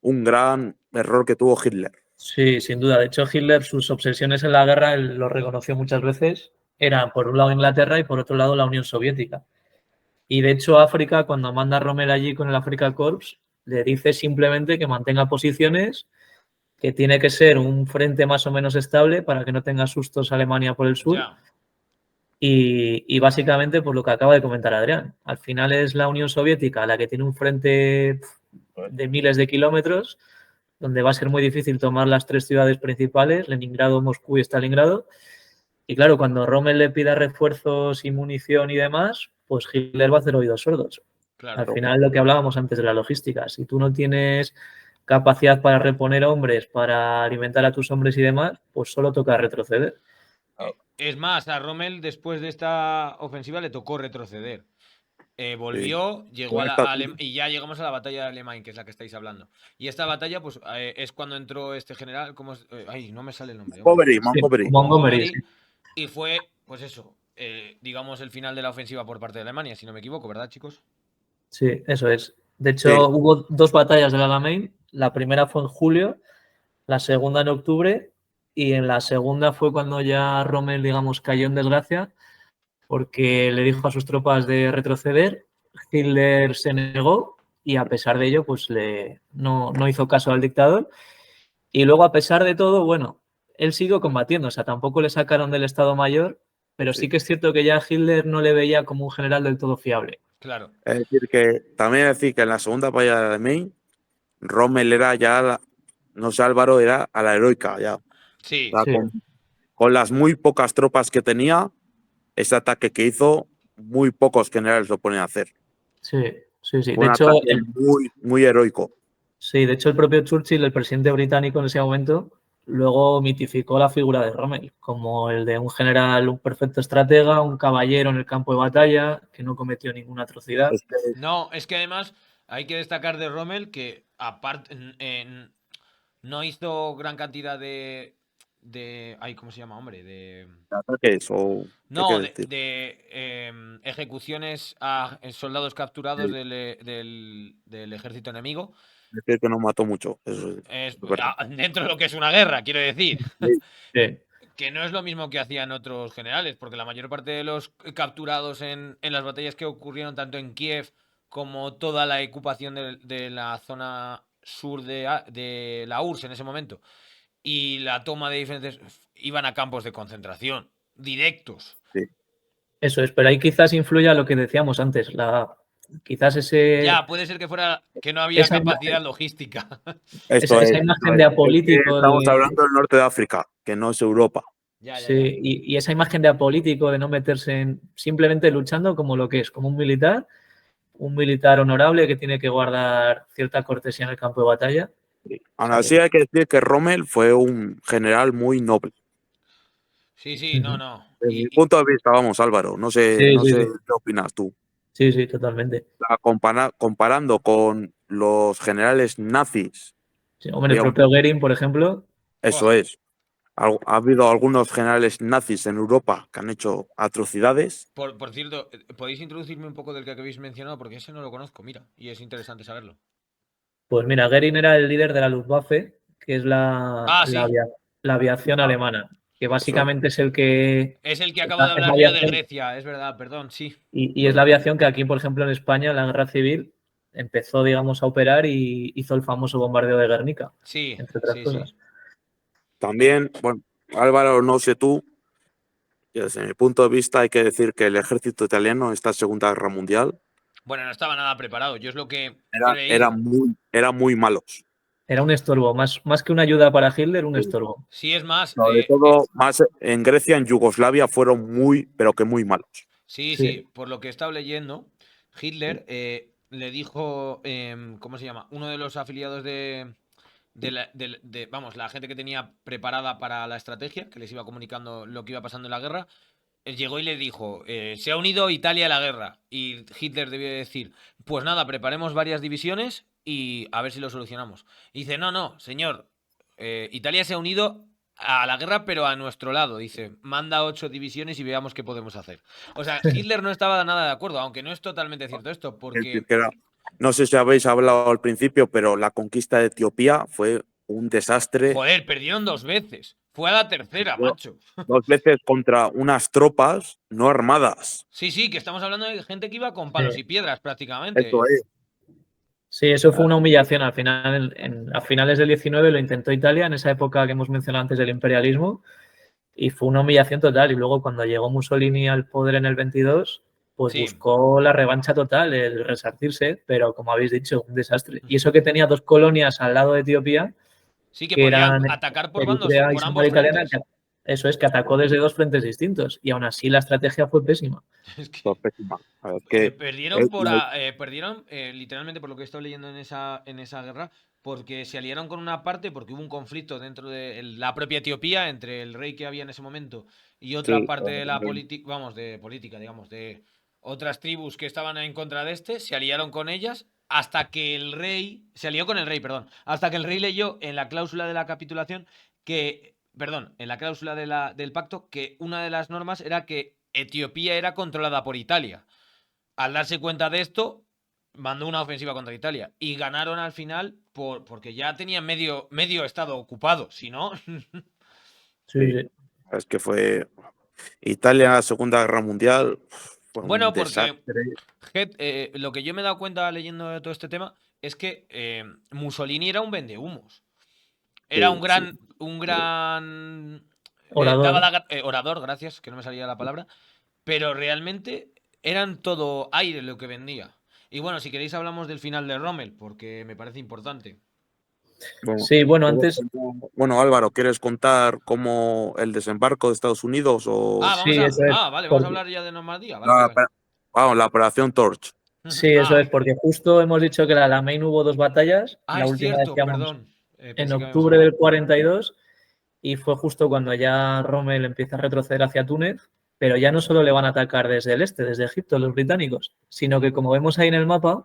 un gran error que tuvo Hitler. Sí, sin duda. De hecho, Hitler, sus obsesiones en la guerra, él lo reconoció muchas veces, eran por un lado Inglaterra y por otro lado la Unión Soviética. Y de hecho, África, cuando manda a Rommel allí con el Africa Corps, le dice simplemente que mantenga posiciones, que tiene que ser un frente más o menos estable para que no tenga sustos Alemania por el sur. Ya, Y básicamente, por lo que acaba de comentar Adrián, al final es la Unión Soviética la que tiene un frente de miles de kilómetros, donde va a ser muy difícil tomar las tres ciudades principales, Leningrado, Moscú y Stalingrado. Y claro, cuando Rommel le pida refuerzos y munición y demás, pues Hitler va a hacer oídos sordos. Al claro. final, lo que hablábamos antes de la logística, si tú no tienes capacidad para reponer hombres, para alimentar a tus hombres y demás, pues solo toca retroceder. Es más, a Rommel después de esta ofensiva le tocó retroceder. volvió, llegó Con a esta- y ya llegamos a la batalla de Alemán, que es la que estáis hablando. Y esta batalla, pues, es cuando entró este general, ¿cómo es? Ay, no me sale el nombre. Hombre. Sí, Montgomery. Montgomery, sí. Y fue, pues eso, digamos, el final de la ofensiva por parte de Alemania, si no me equivoco, ¿verdad, chicos? Sí, eso es. De hecho, Sí. hubo 2 batallas del Alamein. La primera fue en julio, la segunda en octubre, y en la segunda fue cuando ya Rommel, digamos, cayó en desgracia, porque le dijo a sus tropas de retroceder. Hitler se negó y a pesar de ello, pues no hizo caso al dictador. Y luego, a pesar de todo, bueno, él siguió combatiendo, o sea, tampoco le sacaron del Estado Mayor, pero sí que es cierto que ya Hitler no le veía como un general del todo fiable. Claro. Es decir, que también decir que en la segunda batalla de Maine, Rommel era ya, no sé, Álvaro, era a la heroica ya. Sí, O sea, Sí. con las muy pocas tropas que tenía, ese ataque que hizo, muy pocos generales lo ponían a hacer. Sí, sí, sí. Fue De un hecho, ataque muy, muy heroico. sí, de hecho, el propio Churchill, el presidente británico en ese momento, luego mitificó la figura de Rommel como el de un general, un perfecto estratega, un caballero en el campo de batalla, que no cometió ninguna atrocidad. Es que no, es que además hay que destacar de Rommel que aparte no hizo gran cantidad ay, ¿cómo se llama, hombre? ataques o qué No, quieres decir. ejecuciones a soldados capturados del ejército enemigo. Es decir, que no mató mucho. Eso es verdad. Dentro de lo que es una guerra, quiero decir. Sí, Que no es lo mismo que hacían otros generales, porque la mayor parte de los capturados en las batallas que ocurrieron tanto en Kiev como toda la ocupación de la zona sur de la URSS en ese momento y la toma de diferentes iban a campos de concentración directos. Sí. eso es, pero ahí quizás influya lo que decíamos antes, quizás Ya, puede ser que fuera que no había esa capacidad logística. Esto es. imagen de Es que apolítico estamos hablando del norte de África, que no es Europa. Ya, ya, sí, ya. y esa imagen de apolítico, de no meterse en simplemente luchando como lo que es, como un militar honorable que tiene que guardar cierta cortesía en el campo de batalla. Aún así hay que decir que Rommel fue un general muy noble. Sí, sí, no, no. Desde mi punto de vista, vamos, Álvaro, no sé, Sí, no sí, sé sí, qué opinas tú. sí, sí, totalmente. Comparando con los generales nazis, Sí, hombre, el digamos, propio Goering, por ejemplo, Buah. eso es. Ha habido algunos generales nazis en Europa que han hecho atrocidades. Por cierto, ¿podéis introducirme un poco del que habéis mencionado? Porque ese no lo conozco, mira, y es interesante saberlo. pues mira, Goering era el líder de la Luftwaffe, que es Ah, sí. la aviación alemana, que Eso es. básicamente es el que Es el que es acabo de la hablar yo de aviación, Grecia, es verdad, perdón, sí. y es la aviación que aquí, por ejemplo, en España, en la Guerra Civil, empezó, digamos, a operar y hizo el famoso bombardeo de Guernica, Sí, entre otras sí, sí. cosas. También, bueno, Álvaro, no sé tú, y desde mi punto de vista hay que decir que el ejército italiano en esta Segunda Guerra Mundial Bueno, no estaba nada preparado, yo es lo que he leído. eran muy malos. Era un estorbo, más que una ayuda para Hitler, un estorbo. Sí, es más, Sobre todo, más en Grecia, en Yugoslavia, fueron muy, pero que muy malos. sí, Sí, sí, por lo que he estado leyendo, Hitler le dijo, ¿cómo se llama? Uno de los afiliados vamos, la gente que tenía preparada para la estrategia, que les iba comunicando lo que iba pasando en la guerra, él llegó y le dijo, se ha unido Italia a la guerra. Y Hitler debió decir, pues nada, preparemos varias divisiones y a ver si lo solucionamos. Y dice, no, no, señor, Italia se ha unido a la guerra, pero a nuestro lado. Dice, manda 8 divisiones y veamos qué podemos hacer. O sea, Hitler no estaba nada de acuerdo, aunque no es totalmente cierto esto, Es decir, porque, que no sé si habéis hablado al principio, pero la conquista de Etiopía fue un desastre. joder, perdieron 2 veces. Fue a la tercera, Yo, macho. 2 veces contra unas tropas no armadas. Sí, sí, que estamos hablando de gente que iba con sí. palos y piedras prácticamente. Eso es. Sí, eso fue una humillación. Al final, a finales del 19 lo intentó Italia, en esa época que hemos mencionado antes del imperialismo, y fue una humillación total. Y luego cuando llegó Mussolini al poder en el 22, pues Sí. buscó la revancha total, el resarcirse, pero como habéis dicho, un desastre. Y eso que tenía 2 colonias al lado de Etiopía, Sí, que que podía eran atacar por Eritrea y por ambos Somalia italiana, frentes. eso es, que atacó desde 2 frentes distintos. Y aún así la estrategia fue pésima. Es que Pésima. A ver, que perdieron la- perdieron literalmente por lo que estoy leyendo en esa guerra, porque se aliaron con una parte, porque hubo un conflicto dentro de la propia Etiopía entre el rey que había en ese momento y otra sí, parte de la política, vamos, de política, digamos, de otras tribus que estaban en contra de este, se aliaron con ellas hasta que el rey, se alió con el rey, perdón, hasta que el rey leyó en la cláusula de la capitulación en la cláusula del pacto, que una de las normas era que Etiopía era controlada por Italia. Al darse cuenta de esto, mandó una ofensiva contra Italia y ganaron al final porque ya tenían medio estado ocupado, si no... Sí. Es que fue Italia en la Segunda Guerra Mundial. Fue un Bueno, porque desastre. lo que yo me he dado cuenta leyendo de todo este tema es que Mussolini era un vendehumos. Era Sí, sí. un gran Orador. orador, gracias, que no me salía la palabra, pero realmente eran todo aire lo que vendía. Y bueno, si queréis hablamos del final de Rommel, porque me parece importante. Bueno, Sí, bueno, antes. Bueno, Álvaro, ¿quieres contar cómo el desembarco de Estados Unidos o Sí, eso es. vale, vamos a hablar ya de Normandía. Vale, la, vale, vale. vamos, la Operación Torch? Sí, eso es, porque justo hemos dicho que en el Alamein hubo 2 batallas. La es última cierto, decíamos perdón. en Pensé que habíamos octubre hablado. del 42 y fue justo cuando ya Rommel empieza a retroceder hacia Túnez, pero ya no solo le van a atacar desde el este, desde Egipto, los británicos, sino que como vemos ahí en el mapa,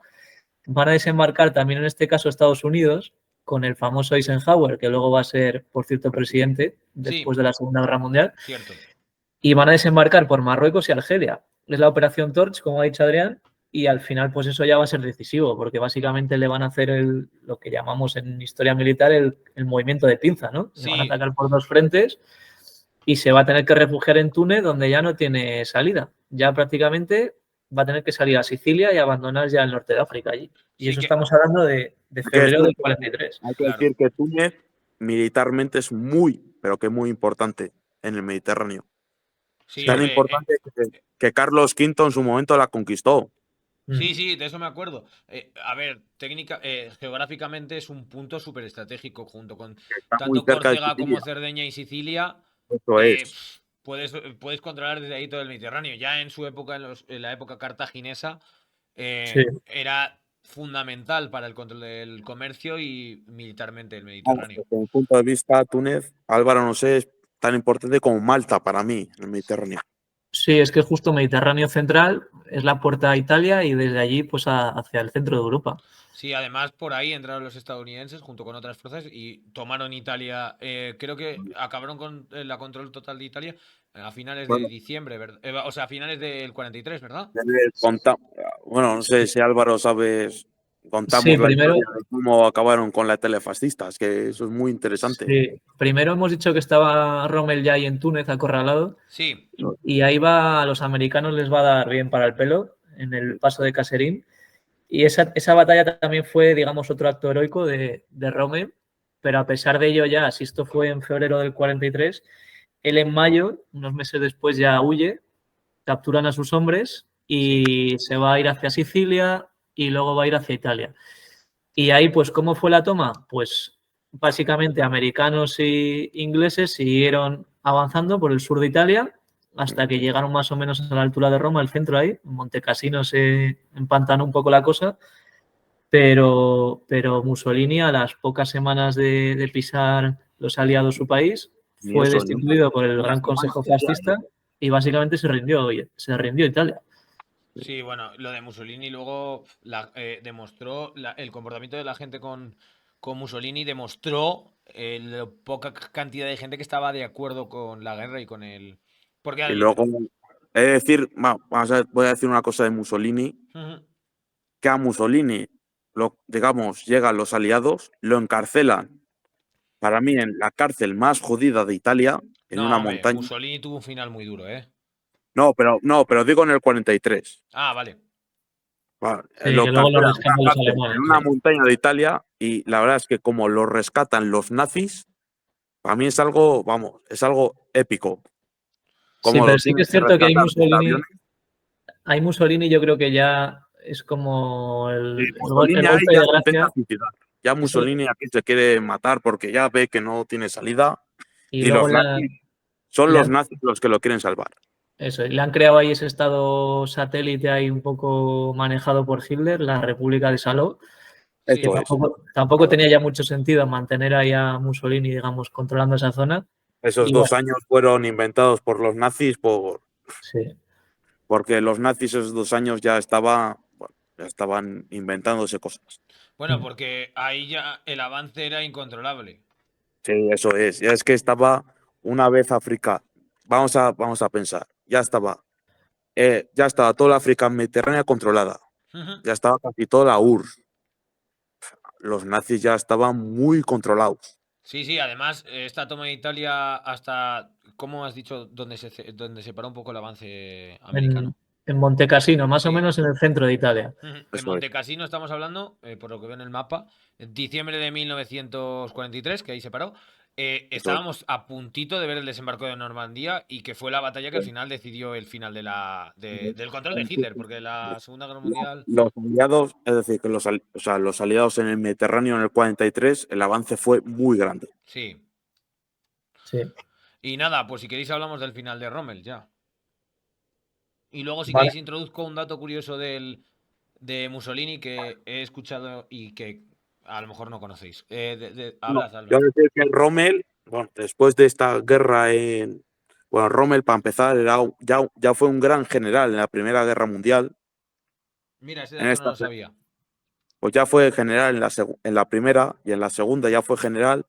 van a desembarcar también en este caso Estados Unidos con el famoso Eisenhower, que luego va a ser, por cierto, presidente después de la Segunda Guerra Mundial. Cierto. Y van a desembarcar por Marruecos y Argelia. Es la Operación Torch, como ha dicho Adrián, y al final pues eso ya va a ser decisivo, porque básicamente le van a hacer lo que llamamos en historia militar el movimiento de pinza, ¿no? Sí. Le van a atacar por 2 frentes y se va a tener que refugiar en Túnez, donde ya no tiene salida. Ya prácticamente va a tener que salir a Sicilia y abandonar ya el norte de África allí. Y eso estamos hablando de febrero del 43. Hay que decir que Túnez militarmente es muy, pero que muy importante en el Mediterráneo. Sí, Tan importante que Carlos V en su momento la conquistó. Sí, de eso me acuerdo. A ver, geográficamente es un punto súper estratégico junto con tanto Córcega como Cerdeña y Sicilia. Eso es. Puedes controlar desde ahí todo el Mediterráneo. Ya en su época, en la época cartaginesa, era fundamental para el control del comercio y militarmente el Mediterráneo. Desde mi punto de vista, Túnez, Álvaro, no sé, es tan importante como Malta para mí en el Mediterráneo. Sí, es que justo Mediterráneo central es la puerta a Italia y desde allí pues hacia el centro de Europa. Sí, además por ahí entraron los estadounidenses junto con otras fuerzas y tomaron Italia. Creo que acabaron con la control total de Italia a finales de diciembre, ¿verdad? O sea, a finales del 43, ¿verdad? Bueno, no sé si Álvaro sabes, contamos Sí, la historia de cómo acabaron con la Italia fascista, es que eso es muy interesante. Sí, primero hemos dicho que estaba Rommel ya ahí en Túnez acorralado. Sí. Y ahí a los americanos les va a dar bien para el pelo en el paso de Kasserine. Y esa batalla también fue, digamos, otro acto heroico de Rommel, pero a pesar de ello ya, si esto fue en febrero del 43, él en mayo, unos meses después, ya huye, capturan a sus hombres y se va a ir hacia Sicilia y luego va a ir hacia Italia. Y ahí, pues, ¿cómo fue la toma? Pues, básicamente, americanos e ingleses siguieron avanzando por el sur de Italia hasta que llegaron más o menos a la altura de Roma, el centro ahí. En Montecassino se empantanó un poco la cosa, pero Mussolini, a las pocas semanas de pisar los aliados su país, fue destituido por el Gran Consejo Fascista y básicamente se rindió Italia. Sí, bueno, lo de Mussolini luego demostró el comportamiento de la gente con Mussolini, demostró la poca cantidad de gente que estaba de acuerdo con la guerra y con el... Porque y luego, voy a decir una cosa de Mussolini, que a Mussolini, digamos, llegan los aliados, lo encarcelan, para mí, en la cárcel más jodida de Italia, en una montaña. Mussolini tuvo un final muy duro, ¿eh? No, pero digo en el 43. Ah, vale. Lo cancelan en una montaña de Italia y la verdad es que como lo rescatan los nazis, para mí es algo, es algo épico. Sí, pero sí que es cierto que hay Mussolini, yo creo que ya es como el golpe de gracia. Ya Mussolini aquí se quiere matar porque ya ve que no tiene salida y los nazis son los nazis los que lo quieren salvar. Eso, le han creado ahí ese estado satélite ahí un poco manejado por Hitler, la República de Saló. Tampoco tenía ya mucho sentido mantener ahí a Mussolini, digamos, controlando esa zona. Esos 2 años fueron inventados por los nazis por porque los nazis esos 2 años ya estaban inventándose cosas. Bueno, porque ahí ya el avance era incontrolable. Sí, eso es. Ya es que estaba una vez África. Vamos a pensar. Ya estaba toda la África mediterránea controlada. Ujú. Ya estaba casi toda la URSS. Los nazis ya estaban muy controlados. Sí, sí, además, esta toma de Italia hasta, ¿cómo has dicho, donde se paró un poco el avance americano? En Montecassino, más o Sí. menos en el centro de Italia. Ujú. En Eso es. Montecassino estamos hablando, por lo que veo en el mapa, en diciembre de 1943, que ahí se paró. Estábamos a puntito de ver el desembarco de Normandía y que fue la batalla que al final decidió el final del control de Hitler, porque la Segunda Guerra Mundial. Los aliados, es decir, que los aliados en el Mediterráneo en el 43, el avance fue muy grande. Sí. Sí. Y nada, pues si queréis hablamos del final de Rommel ya. Y luego si Vale. queréis introduzco un dato curioso de Mussolini que he escuchado y que a lo mejor no conocéis. Hablad, Yo Álvaro. decir que Rommel, bueno, después de esta guerra bueno, Rommel, para empezar, ya fue un gran general en la Primera Guerra Mundial. Mira, ese En dato no esta, lo sabía. pues ya fue general en la primera, y en la segunda ya fue general.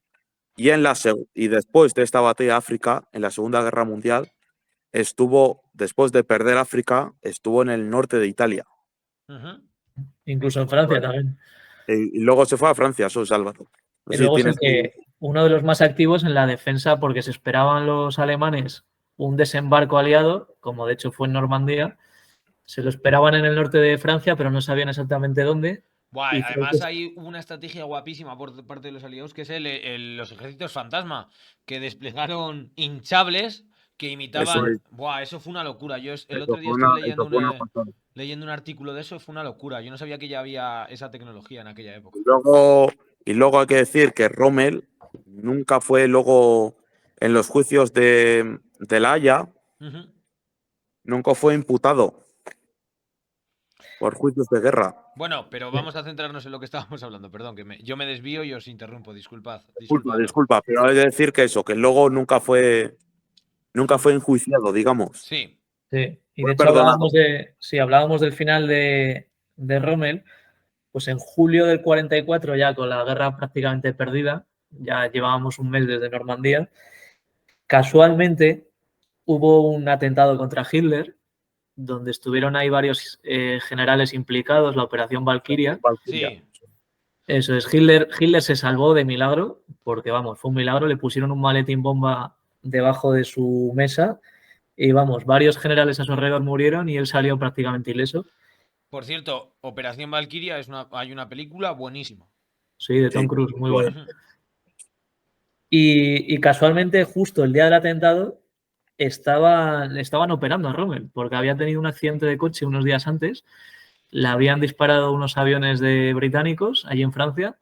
Y después de esta batalla de África, en la Segunda Guerra Mundial, después de perder África, estuvo en el norte de Italia. Ujú. Incluso en Francia también. Y luego se fue a Francia, eso es Álvaro. No Y sé si luego es el tienes. que uno de los más activos en la defensa porque se esperaban los alemanes un desembarco aliado, como de hecho fue en Normandía. Se lo esperaban en el norte de Francia, pero no sabían exactamente dónde. Buah, Y creo que además hay una estrategia guapísima por parte de los aliados que es los ejércitos fantasma, que desplegaron hinchables que Eso imitaban. es. Buah, eso fue una locura. El Eso otro día fue estuve eso fue una pasada. leyendo un artículo de eso, fue una locura. Yo no sabía que ya había esa tecnología en aquella época. Y luego hay que decir que Rommel nunca fue luego en los juicios de La Haya, Ujú. nunca fue imputado por juicios de guerra. Bueno, pero vamos a centrarnos en lo que estábamos hablando. Perdón, yo me desvío y os interrumpo. Disculpad. Disculpa, Disculpadlo. disculpa, pero hay que decir que eso, que luego nunca fue enjuiciado, digamos. sí. Y de Fue hecho perdonado. hablábamos del final de Rommel, pues en julio del 44, ya con la guerra prácticamente perdida, ya llevábamos un mes desde Normandía, casualmente hubo un atentado contra Hitler, donde estuvieron ahí varios generales implicados, la operación Valkyria. Sí. Eso es, Hitler se salvó de milagro, porque vamos, fue un milagro, le pusieron un maletín bomba debajo de su mesa y vamos, varios generales a su alrededor murieron y él salió prácticamente ileso. Por cierto, Operación Valkyria hay una película buenísima. Sí, de Tom Sí, Cruise, muy pues, bueno. Y casualmente, justo el día del atentado, estaban operando a Rommel, porque había tenido un accidente de coche unos días antes, le habían disparado unos aviones de británicos allí en Francia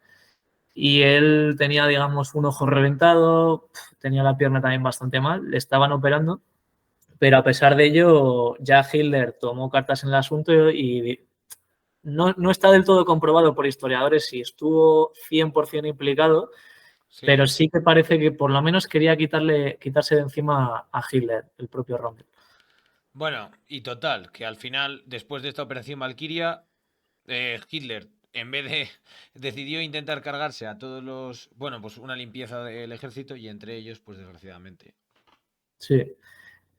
y él tenía, digamos, un ojo reventado, tenía la pierna también bastante mal, le estaban operando, pero a pesar de ello, ya Hitler tomó cartas en el asunto y no está del todo comprobado por historiadores si estuvo 100% implicado, Sí. pero sí que parece que por lo menos quería quitarse de encima a Hitler, el propio Rommel. Bueno, y total, que al final, después de esta operación Valkyria, Hitler, en vez de, decidió intentar cargarse a todos los, bueno, pues una limpieza del ejército y entre ellos, pues desgraciadamente. Sí.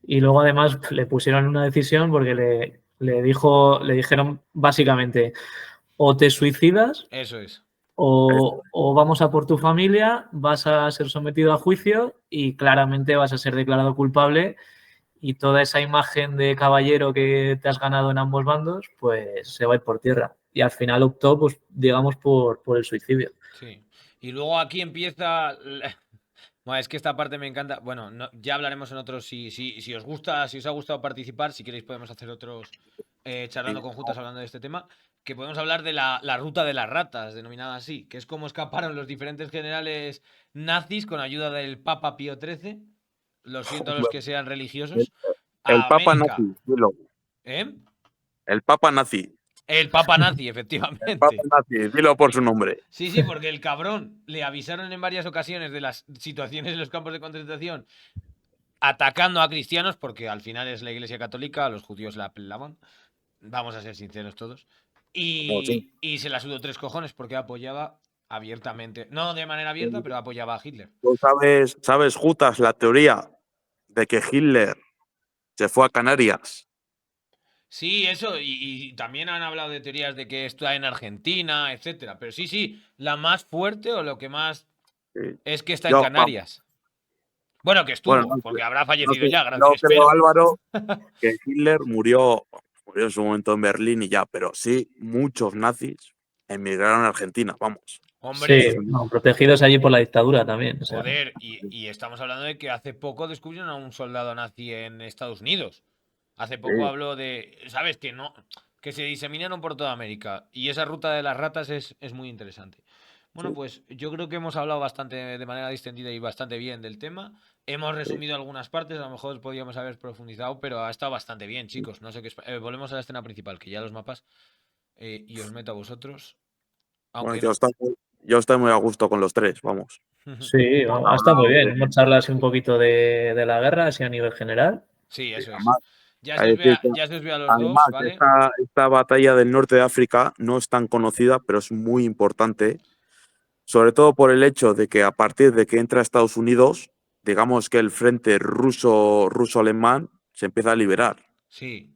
Y luego además le pusieron una decisión porque le dijeron básicamente o te suicidas Eso es. o vamos a por tu familia, vas a ser sometido a juicio y claramente vas a ser declarado culpable y toda esa imagen de caballero que te has ganado en ambos bandos, pues se va a ir por tierra. Y al final optó, pues, digamos, por el suicidio. Sí. Y luego aquí empieza. Bueno, es que esta parte me encanta. Bueno, ya hablaremos en otros. Si os gusta, si os ha gustado participar, si queréis podemos hacer otros charlando conjuntas hablando de este tema. Que podemos hablar de la ruta de las ratas, denominada así, que es como escaparon los diferentes generales nazis con ayuda del Papa Pío XIII. Lo siento a los que sean religiosos. El A Papa América. nazi, dilo. ¿Eh? El Papa nazi. El Papa nazi, El Papa efectivamente. nazi, dilo por su nombre. Sí, sí, porque el cabrón le avisaron en varias ocasiones de las situaciones en los campos de concentración atacando a cristianos, porque al final es la Iglesia Católica, a los judíos la pelaban, vamos a ser sinceros todos, No, sí. y se la sudó 3 cojones porque apoyaba abiertamente, no de manera abierta, pero apoyaba a Hitler. ¿Tú sabes, Jutas, la teoría de que Hitler se fue a Canarias? Sí, eso, y también han hablado de teorías de que está en Argentina, etcétera. Pero sí, la más fuerte o lo que más Sí. es que está en Yo, vamos, Canarias. Bueno, que bueno, estuvo, porque habrá no fallecido sé, ya, yo creo, espero. Álvaro, que Hitler murió en su momento en Berlín y ya, pero sí, muchos nazis emigraron a Argentina, vamos. Sí, Hombre, no, protegidos allí por la dictadura también. O sea, joder, y estamos hablando de que hace poco descubrieron a un soldado nazi en Estados Unidos. Hace poco Sí, habló de, ¿sabes? Que no, que se diseminaron por toda América. Y esa ruta de las ratas es muy interesante. Bueno, sí, pues yo creo que hemos hablado bastante de manera distendida y bastante bien del tema. Hemos sí. resumido algunas partes, a lo mejor podríamos haber profundizado, pero ha estado bastante bien, chicos. No sé qué. Volvemos a la escena principal, que ya los mapas. Y os meto a vosotros. Bueno, Aunque yo no. estoy muy a gusto con los tres, vamos. sí, ha estado muy bien. Hemos charlado así un poquito de la guerra, así a nivel general. Sí, eso es. Además, Ya se hay os que ve decir a, que, ya se os ve a los además, dos, ¿vale? esta batalla del norte de África no es tan conocida, pero es muy importante, sobre todo por el hecho de que a partir de que entra Estados Unidos, digamos que el frente ruso-alemán se empieza a liberar. Sí.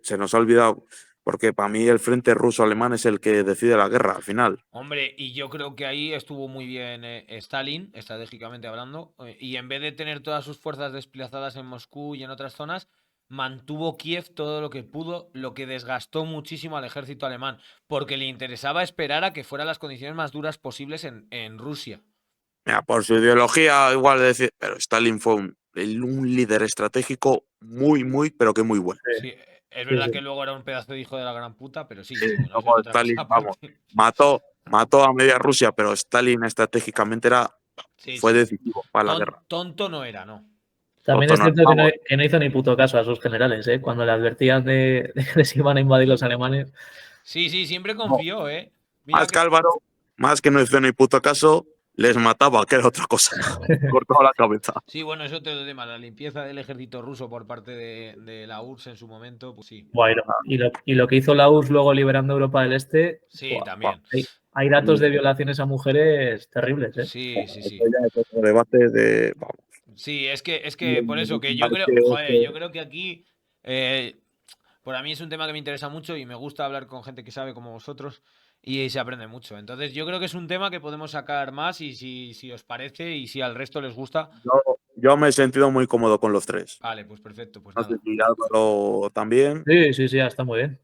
Se nos ha olvidado, porque para mí el frente ruso-alemán es el que decide la guerra al final. Hombre, y yo creo que ahí estuvo muy bien Stalin, estratégicamente hablando, y en vez de tener todas sus fuerzas desplazadas en Moscú y en otras zonas, mantuvo Kiev todo lo que pudo, lo que desgastó muchísimo al ejército alemán, porque le interesaba esperar a que fueran las condiciones más duras posibles en Rusia. Mira, por su ideología, igual de decir, pero Stalin fue un líder estratégico muy, pero que muy bueno. Sí, es Sí, verdad sí. que luego era un pedazo de hijo de la gran puta, pero sí, Sí, sí, bueno, eso es luego otra cosa Stalin, vamos, aparte. mató a media Rusia, pero Stalin estratégicamente Sí, fue sí. decisivo para la guerra. Tonto no era, ¿no? También Otto es no, cierto vamos, que no hizo ni puto caso a sus generales, ¿eh? Cuando le advertían de que les iban a invadir los alemanes. Sí, siempre no, confió, ¿eh? Mira más que que. Álvaro, más que no hizo ni puto caso, les mataba, que era otra cosa. Cortaba la cabeza. Sí, bueno, eso te lo tema. La limpieza del ejército ruso por parte de la URSS en su momento, pues sí. Bueno, y lo que hizo la URSS luego liberando Europa del Este, Sí, buah, también. hay datos de violaciones a mujeres terribles, ¿eh? Sí. Esto ya es otro debate de. Vamos, Sí, es que por eso, que yo más creo, que joder, yo esto. creo que aquí, eh, por mí es un tema que me interesa mucho y me gusta hablar con gente que sabe como vosotros y se aprende mucho. Entonces, yo creo que es un tema que podemos sacar más y si os parece y si al resto les gusta, Yo me he sentido muy cómodo con los tres. vale, pues perfecto, pues No sé nada. si Álvaro también. Sí, está muy bien.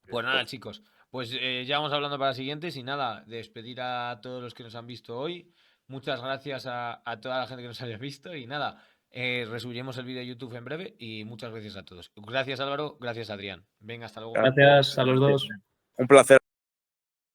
Pues nada, chicos. Pues ya vamos hablando para siguientes y nada, despedir a todos los que nos han visto hoy. Muchas gracias a toda la gente que nos haya visto y nada, resubiremos el vídeo de YouTube en breve y muchas gracias a todos. Gracias Álvaro, gracias Adrián. Venga, hasta luego. Gracias a los dos. Un placer.